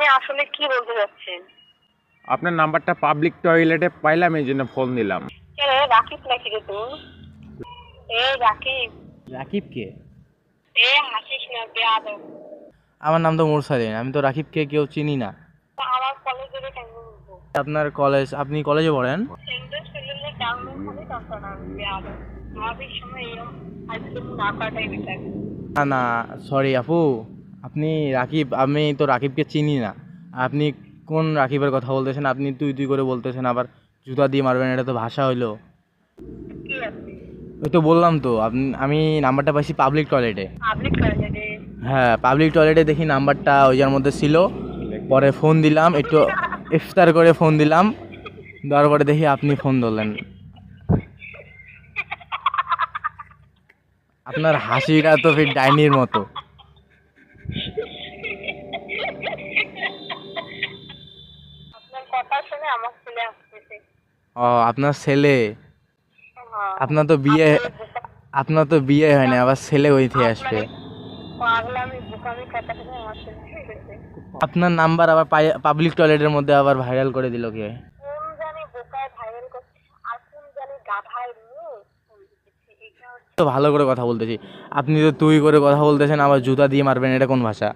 আপনি আসলে কি বলতে চাচ্ছেন? আপনার নাম্বারটা পাবলিক টয়লেটে পাইলাম, এই জন্য ফোন দিলাম। কে রে, রাকিব নাকি রে তুই? রাকিব, রাকিব কে? হাসিস না বেয়াদব। আমার নাম তো মুরসালিন, আমি তো রাকিবকে কেউ চিনি না। আমার কলেজের কেমন বলবো? আপনার কলেজ, আপনি কলেজে পড়েন? সেন্টার ডাউনলোড করে তারপর আমি বেয়াদব। আমাদের সময় এরকম আজকে না কাটাই বেটার। না না, সরি আপু, আপনি রাকিব, আমি তো রাকিবকে চিনি না। আপনি কোন রাকিবের কথা বলতেছেন? আপনি তুই তুই করে বলতেছেন, আবার জুতা দিয়ে মারবেন, এটা তো ভাষা হইলো? কি আছে? ওই তো বললাম তো, আমি নাম্বারটা পাইছি পাবলিক টয়লেটে। পাবলিক টয়লেটে? হ্যাঁ, পাবলিক টয়লেটে দেখি নাম্বারটা ওই যার মধ্যে ছিল। পরে ফোন দিলাম, একটু ইফতার করে ফোন দিলাম, দেওয়ার পরে দেখি আপনি ফোন ধরলেন। আপনার হাসিটা তো ফির ডাইনির মতো। আপনার কথা শুনে আমার ছেলে আসতেছে। ও, আপনার ছেলে? হ্যাঁ। আপনার তো বিয়ে, আপনার তো বিয়ে হয় না, আবার ছেলে ওইতে আসবে? পাগলামি বোকামি কথা শুনে আমার ছেলে আসতেছে। আপনার নাম্বার আবার পাবলিক টয়লেটের মধ্যে আবার ভাইরাল করে দিল কে? কোন জানি বোকায় ভাইরাল করছে, আর কোন জানি গাধায় নিয়ে ফোন দিতেছে। এটা তো ভালো করে কথা বলতেছি, আপনি তো তুই করে কথা বলতেছেন, আবার জুতা দিয়ে মারবেন, এটা কোন ভাষা?